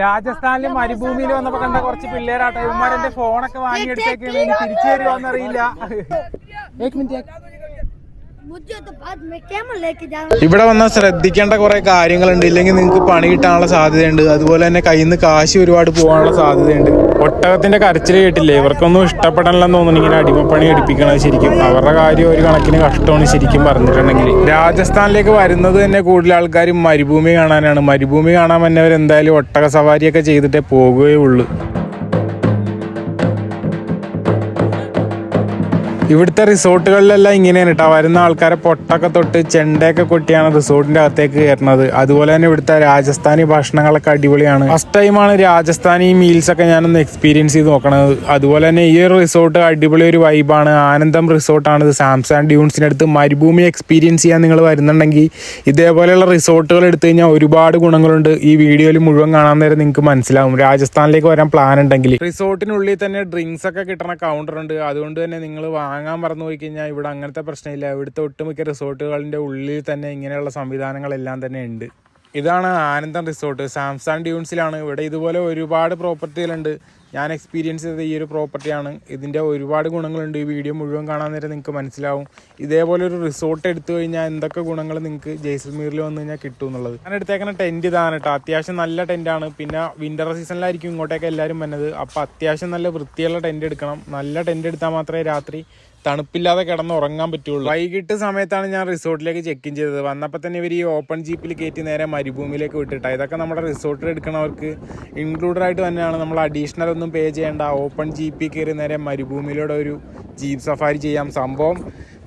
രാജസ്ഥാനിലെ മരുഭൂമിയിൽ വന്നപ്പോ കണ്ട കുറച്ച് പിള്ളേരാട്ടോ ഇവന്മാരെന്റെ ഫോണൊക്കെ വാങ്ങിയെടുത്തേക്കാണ്. ഇനി തിരിച്ചു വരുമോന്നറിയില്ല. ഇവിടെ വന്നാൽ ശ്രദ്ധിക്കേണ്ട കുറെ കാര്യങ്ങളുണ്ട്, ഇല്ലെങ്കിൽ നിങ്ങൾക്ക് പണി കിട്ടാനുള്ള സാധ്യതയുണ്ട്. അതുപോലെ തന്നെ കയ്യിൽ നിന്ന് കാശ് ഒരുപാട് പോകാനുള്ള സാധ്യതയുണ്ട്. ഒട്ടകത്തിന്റെ കരച്ചിൽ കേട്ടില്ലേ? ഇവർക്കൊന്നും ഇഷ്ടപ്പെടണമെന്ന് തോന്നുന്നു ഇങ്ങനെ അടിമപ്പണി എടുപ്പിക്കണത്. ശരിക്കും അവരുടെ കാര്യം ഒരു കണക്കിന് കഷ്ടമാണ് ശരിക്കും പറഞ്ഞിട്ടുണ്ടെങ്കിൽ. രാജസ്ഥാനിലേക്ക് വരുന്നത് തന്നെ കൂടുതൽ ആൾക്കാർ മരുഭൂമി കാണാനാണ്. മരുഭൂമി കാണാൻ വന്നവർ എന്തായാലും ഒട്ടക സവാരിയൊക്കെ ചെയ്തിട്ടേ പോകുകയുള്ളൂ. ഇവിടുത്തെ റിസോർട്ടുകളിലെല്ലാം ഇങ്ങനെയാണ് കേട്ടോ. വരുന്ന ആൾക്കാരെ പൊട്ടൊക്കെ തൊട്ട് ചെണ്ടയൊക്കെ കൊട്ടിയാണ് റിസോർട്ടിന്റെ അകത്തേക്ക് കയറുന്നത്. അതുപോലെ തന്നെ ഇവിടുത്തെ രാജസ്ഥാനി ഭക്ഷണങ്ങളൊക്കെ അടിപൊളിയാണ്. ഫസ്റ്റ് ടൈമാണ് രാജസ്ഥാനി മീൽസ് ഒക്കെ ഞാനൊന്ന് എക്സ്പീരിയൻസ് ചെയ്ത് നോക്കണത്. അതുപോലെ തന്നെ ഈ ഒരു റിസോർട്ട് അടിപൊളി ഒരു വൈബാണ്. ആനന്ദം റിസോർട്ടാണ് ഇത്. സാംസാങ് ഡ്യൂൺസിനടുത്ത് മരുഭൂമി എക്സ്പീരിയൻസ് ചെയ്യാൻ നിങ്ങൾ വരുന്നുണ്ടെങ്കിൽ ഇതേപോലെയുള്ള റിസോർട്ടുകൾ എടുത്തു കഴിഞ്ഞാൽ ഒരുപാട് ഗുണങ്ങളുണ്ട്. ഈ വീഡിയോയിൽ മുഴുവൻ കാണാൻ നേരം നിങ്ങൾക്ക് മനസ്സിലാവും. രാജസ്ഥാനിലേക്ക് വരാൻ പ്ലാൻ ഉണ്ടെങ്കിൽ റിസോർട്ടിനുള്ളിൽ തന്നെ ഡ്രിങ്ക്സ് ഒക്കെ കിട്ടുന്ന കൗണ്ടർ ഉണ്ട്. അതുകൊണ്ട് തന്നെ നിങ്ങൾ വാങ്ങാൻ മറന്നു പോയി കഴിഞ്ഞാൽ ഇവിടെ അങ്ങനത്തെ പ്രശ്നമില്ല. ഇവിടുത്തെ ഒട്ടുമിക്ക റിസോർട്ടുകളുടെ ഉള്ളിൽ തന്നെ ഇങ്ങനെയുള്ള സംവിധാനങ്ങളെല്ലാം തന്നെ ഉണ്ട്. ഇതാണ് ആനന്ദം റിസോർട്ട്, സാംസാങ് ഡ്യൂൺസിലാണ്. ഇവിടെ ഇതുപോലെ ഒരുപാട് പ്രോപ്പർട്ടികളുണ്ട്. ഞാൻ എക്സ്പീരിയൻസ് ചെയ്ത ഈ ഒരു പ്രോപ്പർട്ടിയാണ്. ഇതിൻ്റെ ഒരുപാട് ഗുണങ്ങളുണ്ട്. ഈ വീഡിയോ മുഴുവൻ കാണാൻ നേരം നിങ്ങൾക്ക് മനസ്സിലാവും. ഇതേപോലെ ഒരു റിസോർട്ട് എടുത്തു കഴിഞ്ഞാൽ എന്തൊക്കെ ഗുണങ്ങൾ നിങ്ങൾക്ക് ജയ്സൽമീറിൽ വന്നു കഴിഞ്ഞാൽ കിട്ടും എന്നുള്ളത്. ഞാൻ എടുത്തേക്കുന്ന ടെൻറ്റ് ഇതാണ് കേട്ടോ. അത്യാവശ്യം നല്ല ടെൻറ്റാണ്. പിന്നെ വിൻ്റർ സീസണിലായിരിക്കും ഇങ്ങോട്ടേക്ക് എല്ലാവരും വന്നത്. അപ്പോൾ അത്യാവശ്യം നല്ല വൃത്തിയുള്ള ടെൻറ്റ് എടുക്കണം. നല്ല ടെൻറ്റ് എടുത്താൽ മാത്രമേ രാത്രി തണുപ്പില്ലാതെ കിടന്ന് ഉറങ്ങാൻ പറ്റുള്ളൂ. വൈകിട്ട് സമയത്താണ് ഞാൻ റിസോർട്ടിലേക്ക് ചെക്ക് ഇൻ ചെയ്തത്. വന്നപ്പോൾ തന്നെ ഇവർ ഈ ഓപ്പൺ ജീപ്പിൽ കയറ്റി നേരെ മരുഭൂമിയിലേക്ക് വിട്ടിട്ടാണ്. ഇതൊക്കെ നമ്മുടെ റിസോർട്ടിൽ എടുക്കണവർക്ക് ഇൻക്ലൂഡഡ് ആയിട്ട് തന്നെയാണ്. നമ്മൾ അഡീഷണൽ ഒന്നും പേ ചെയ്യേണ്ട. ഓപ്പൺ ജീപ്പിൽ കയറി നേരെ മരുഭൂമിയിലൂടെ ഒരു ജീപ്പ് സഫാരി ചെയ്യാം. സംഭവം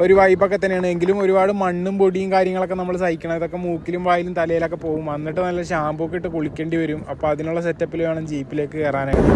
ഒരു വൈബൊക്കെ തന്നെയാണ്. എങ്കിലും ഒരുപാട് മണ്ണും പൊടിയും കാര്യങ്ങളൊക്കെ നമ്മൾ സഹിക്കണം. ഇതൊക്കെ മൂക്കിലും വായിലും തലയിലൊക്കെ പോകും. എന്നിട്ട് നല്ല ഷാമ്പൂ ഒക്കെ ഇട്ട് കുളിക്കേണ്ടി വരും. അപ്പോൾ അതിനുള്ള സെറ്റപ്പിൽ വേണം ജീപ്പിലേക്ക് കയറാനായിട്ട്.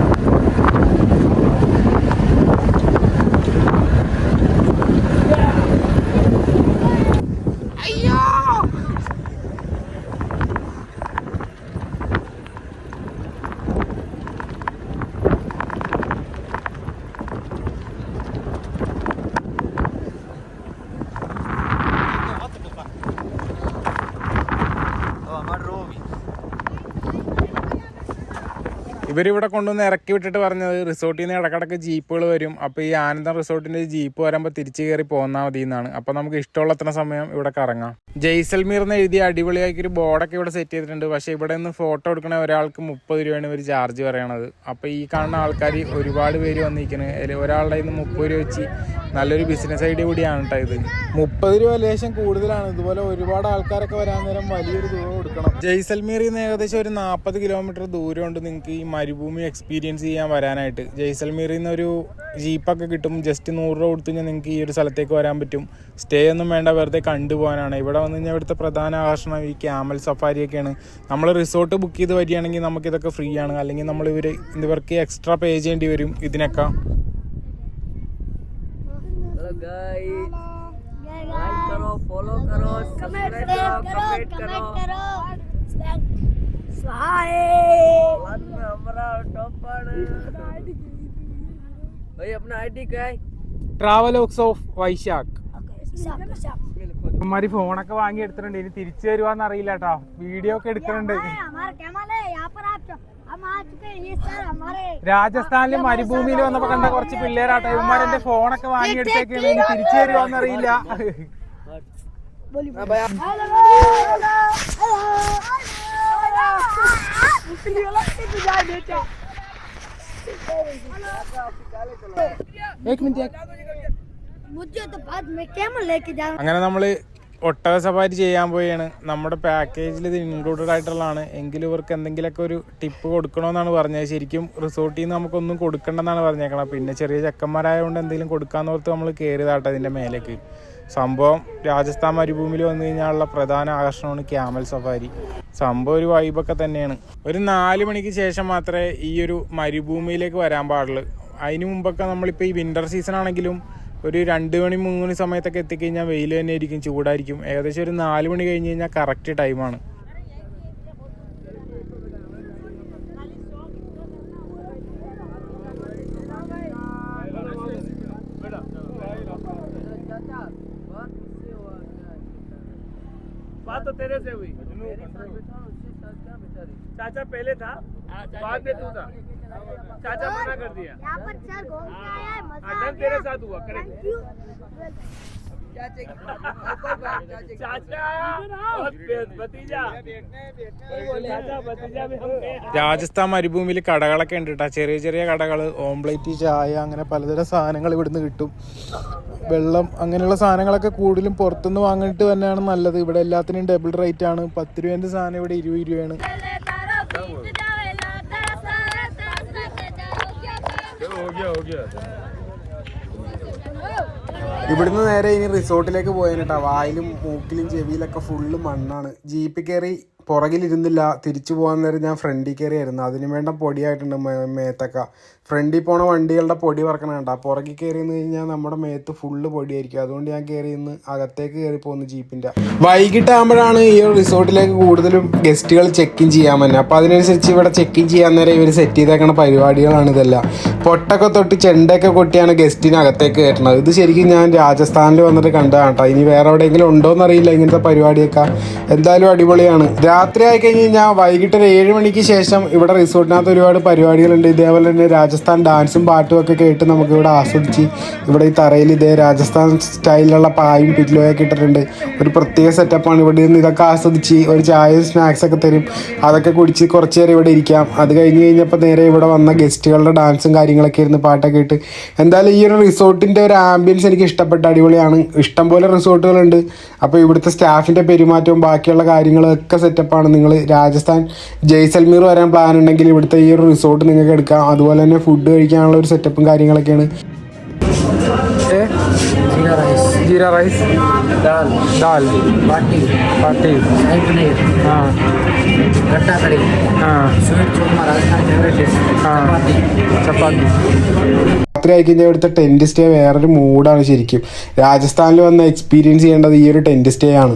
ഇവരിവിടെ കൊണ്ടുവന്ന് ഇറക്കി വിട്ടിട്ട് പറഞ്ഞത് റിസോർട്ടിൽ നിന്ന് ഇടക്കിടക്ക് ജീപ്പുകൾ വരും. അപ്പോൾ ഈ ആനന്ദം റിസോർട്ടിൻ്റെ ജീപ്പ് വരുമ്പോൾ തിരിച്ച് കയറി പോന്നാൽ മതി എന്നാണ്. അപ്പോൾ നമുക്ക് ഇഷ്ടമുള്ള അത്ര സമയം ഇവിടെ കറങ്ങാം. ജയ്സൽമീർ എന്ന് എഴുതി അടിപൊളിയാക്കി ഒരു ബോർഡൊക്കെ ഇവിടെ സെറ്റ് ചെയ്തിട്ടുണ്ട്. പക്ഷേ ഇവിടെ നിന്ന് ഫോട്ടോ എടുക്കണ ഒരാൾക്ക് 30 രൂപയാണ് ഇവർ ചാർജ് പറയണത്. അപ്പോൾ ഈ കാണുന്ന ആൾക്കാർ ഒരുപാട് പേര് വന്നിരിക്കുന്നത്. ഒരാളുടെ നിന്ന് 30 രൂപ വെച്ച് നല്ലൊരു ബിസിനസ് ഐഡിയ കൂടിയാണ് കേട്ടോ ഇത്. 30 രൂപ ലേശം കൂടുതലാണ്. ഇതുപോലെ ഒരുപാട് ആൾക്കാരൊക്കെ വരാൻ നേരം വലിയൊരു ദൂരം കൊടുക്കണം. ജയ്സൽമീറിൽ നിന്ന് ഏകദേശം ഒരു 40 കിലോമീറ്റർ ദൂരമുണ്ട് നിങ്ങൾക്ക് ഈ മരുഭൂമി എക്സ്പീരിയൻസ് ചെയ്യാൻ വരാനായിട്ട്. ജയ്സൽമീറിൽ നിന്ന് ഒരു ജീപ്പൊക്കെ കിട്ടും. ജസ്റ്റ് 100 രൂപ കൊടുത്തു കഴിഞ്ഞാൽ നിങ്ങൾക്ക് ഈ ഒരു സ്ഥലത്തേക്ക് വരാൻ പറ്റും. സ്റ്റേ ഒന്നും വേണ്ട, വെറുതെ കണ്ടുപോകാനാണ്. ഇവിടെ വന്നു കഴിഞ്ഞാൽ ഇവിടുത്തെ പ്രധാന ആകർഷണം ഈ ക്യാമൽ സഫാരിയൊക്കെയാണ്. നമ്മൾ റിസോർട്ട് ബുക്ക് ചെയ്ത് വരികയാണെങ്കിൽ നമുക്കിതൊക്കെ ഫ്രീ ആണ്. അല്ലെങ്കിൽ നമ്മൾ ഇവർക്ക് എക്സ്ട്രാ പേ ചെയ്യേണ്ടി വരും ഇതിനൊക്കെ. Travelogues of Vaishakh. ഇവന്മാര് ഫോണൊക്കെ വാങ്ങി എടുത്തിട്ടുണ്ട്. ഇനി തിരിച്ചു വരുവാന്ന് അറിയില്ല കേട്ടോ. വീഡിയോ ഒക്കെ എടുക്കുന്നുണ്ട്. രാജസ്ഥാനിലെ മരുഭൂമിയിൽ വന്നപ്പോ കണ്ട കുറച്ച് പിള്ളേരാട്ടോ ഇവന്മാരെന്റെ ഫോണൊക്കെ വാങ്ങി എടുത്തേക്കാണ്. ഇനി തിരിച്ചു വരുവാന്ന് അറിയില്ല. അങ്ങനെ നമ്മള് ഒട്ടക സഫാരി ചെയ്യാൻ പോയാണ്. നമ്മുടെ പാക്കേജിൽ ഇത് ഇൻക്ലൂഡഡ് ആയിട്ടുള്ളതാണ്. എങ്കിലും ഇവർക്ക് എന്തെങ്കിലുമൊക്കെ ഒരു ടിപ്പ് കൊടുക്കണമെന്നാണ് പറഞ്ഞത്. ശരിക്കും റിസോർട്ടിൽ നിന്ന് നമുക്കൊന്നും കൊടുക്കണ്ടെന്നാണ് പറഞ്ഞേക്കണം. പിന്നെ ചെറിയ ചെക്കന്മാരായതുകൊണ്ട് എന്തെങ്കിലും കൊടുക്കാന്ന് ഓർത്ത് നമ്മൾ കയറിയതാട്ടോ ഇതിൻ്റെ മേലേക്ക്. സംഭവം രാജസ്ഥാൻ മരുഭൂമിയിൽ വന്നു കഴിഞ്ഞാലുള്ള പ്രധാന ആകർഷണമാണ് ക്യാമൽ സഫാരി. സംഭവം ഒരു വൈബൊക്കെ തന്നെയാണ്. ഒരു 4 മണിക്ക് ശേഷം മാത്രമേ ഈ ഒരു മരുഭൂമിയിലേക്ക് വരാൻ പാടുള്ളൂ. അതിന് മുമ്പൊക്കെ നമ്മളിപ്പോൾ ഈ വിൻ്റർ സീസൺ ആണെങ്കിലും ഒരു 2 മണി 3 മണി സമയത്തൊക്കെ എത്തിക്കഴിഞ്ഞാൽ വെയിൽ തന്നെ ആയിരിക്കും, ചൂടായിരിക്കും. ഏകദേശം ഒരു 4 മണി കഴിഞ്ഞ് കഴിഞ്ഞാൽ കറക്റ്റ് ടൈമാണ്. बात तो तेरे से हुई। चाचा पहले था बाद में तू था, चाचा मना कर दिया। यहाँ पर सर घूम के आया है, मजा आ अदन गया। तेरे साथ हुआ, करेक्ट। Thank you. चाचा और भतीजा, चाचा भतीजा भी हम गए। രാജസ്ഥാൻ മരുഭൂമിയിൽ കടകളൊക്കെ ഉണ്ട് കേട്ടോ. ചെറിയ ചെറിയ കടകൾ, ഓംപ്ലേറ്റ്, ചായ, അങ്ങനെ പലതരം സാധനങ്ങൾ ഇവിടുന്ന് കിട്ടും. വെള്ളം, അങ്ങനെയുള്ള സാധനങ്ങളൊക്കെ കൂടുതലും പുറത്തുനിന്ന് വാങ്ങിയിട്ട് തന്നെയാണ് നല്ലത്. ഇവിടെ എല്ലാത്തിനും ഡബിൾ റേറ്റ് ആണ്. 10 രൂപേൻ്റെ സാധനം ഇവിടെ 20 രൂപയാണ്. ഇവിടുന്ന് നേരെ ഇനി റിസോർട്ടിലേക്ക് പോയാൽ കേട്ടോ. വായിലും മൂക്കിലും ചെവിയിലൊക്കെ ഫുള്ള് മണ്ണാണ്. ജീപ്പിൽ കയറി പുറകിലിരുന്നില്ല, തിരിച്ചു പോകാൻ നേരം ഞാൻ ഫ്രണ്ടിൽ കയറിയായിരുന്നു. അതിന് വേണ്ട പൊടിയായിട്ടുണ്ട് മേത്തൊക്കെ. ഫ്രണ്ടിൽ പോണ വണ്ടികളുടെ പൊടി പറക്കണം കേട്ടോ. പുറകിൽ കയറി നിന്ന് കഴിഞ്ഞാൽ നമ്മുടെ മേത്ത് ഫുള്ള് പൊടിയായിരിക്കും. അതുകൊണ്ട് ഞാൻ കയറി നിന്ന് അകത്തേക്ക് കയറി പോകുന്നു ജീപ്പിൻ്റെ. വൈകിട്ടാകുമ്പോഴാണ് ഈ ഒരു റിസോർട്ടിലേക്ക് കൂടുതലും ഗസ്റ്റുകൾ ചെക്ക് ഇൻ ചെയ്യാൻ പറ്റുന്നത്. അപ്പോൾ അതിനനുസരിച്ച് ഇവിടെ ചെക്ക് ഇൻ ചെയ്യാൻ നേരം ഇവർ സെറ്റ് ചെയ്തേക്കണ പരിപാടികളാണ് ഇതെല്ലാം. പൊട്ടൊക്കെ തൊട്ട് ചെണ്ടയൊക്കെ കൊട്ടിയാണ് ഗസ്റ്റിന് അകത്തേക്ക് കയറ്റുന്നത്. ഇത് ശരിക്കും ഞാൻ രാജസ്ഥാനിൽ വന്നിട്ട് കണ്ടതാണ് കേട്ടോ. ഇനി വേറെ എവിടെയെങ്കിലും ഉണ്ടോയെന്നറിയില്ല ഇങ്ങനത്തെ പരിപാടിയൊക്കെ. എന്തായാലും അടിപൊളിയാണ്. രാത്രി ആയി കഴിഞ്ഞ് കഴിഞ്ഞാൽ വൈകിട്ട് ഒരു 7 മണിക്ക് ശേഷം ഇവിടെ റിസോർട്ടിനകത്ത് ഒരുപാട് പരിപാടികളുണ്ട്. ഇതേപോലെ തന്നെ രാജസ്ഥാൻ ഡാൻസും പാട്ടും ഒക്കെ കേട്ട് നമുക്ക് ഇവിടെ ആസ്വദിച്ച്, ഇവിടെ ഈ തറയിൽ ഇതേ രാജസ്ഥാൻ സ്റ്റൈലിലുള്ള പായും പില്ലോയൊക്കെ ഇട്ടിട്ടുണ്ട്. ഒരു പ്രത്യേക സെറ്റപ്പാണ്. ഇവിടെ നിന്ന് ഇതൊക്കെ ആസ്വദിച്ച് ഒരു ചായയും സ്നാക്സൊക്കെ തരും. അതൊക്കെ കുടിച്ച് കുറച്ച് നേരം ഇവിടെ ഇരിക്കാം. അത് കഴിഞ്ഞ് കഴിഞ്ഞപ്പോൾ നേരെ ഇവിടെ വന്ന ഗസ്റ്റുകളുടെ ഡാൻസും കാര്യങ്ങളൊക്കെ ഇരുന്ന് പാട്ടൊക്കെ ഇട്ട്. എന്തായാലും ഈ ഒരു റിസോർട്ടിൻ്റെ ഒരു ആംബിയൻസ് എനിക്ക് ഇഷ്ടപ്പെട്ട, അടിപൊളിയാണ്. ഇഷ്ടംപോലെ റിസോർട്ടുകളുണ്ട്. അപ്പോൾ ഇവിടുത്തെ സ്റ്റാഫിൻ്റെ പെരുമാറ്റവും ബാക്കിയുള്ള കാര്യങ്ങളൊക്കെ സെറ്റപ്പാണ്. നിങ്ങൾ രാജസ്ഥാൻ ജയ്സൽമീർ വരാൻ പ്ലാൻ ഉണ്ടെങ്കിൽ ഇവിടുത്തെ ഈ ഒരു റിസോർട്ട് നിങ്ങൾക്ക് എടുക്കാം. അതുപോലെ തന്നെ ഫുഡ് കഴിക്കാനുള്ള ഒരു സെറ്റപ്പും കാര്യങ്ങളൊക്കെയാണ്. ജീര റൈസ്, ദാൽ, പാട്ടി, ചപ്പാത്തി. രാത്രി ആയി കഴിഞ്ഞാൽ ഇവിടുത്തെ ടെൻറ്റ് സ്റ്റേ വേറൊരു മൂഡാണ് ശരിക്കും. രാജസ്ഥാനിൽ വന്ന് എക്സ്പീരിയൻസ് ചെയ്യേണ്ടത് ഈ ഒരു ടെൻറ്റ് സ്റ്റേ ആണ്.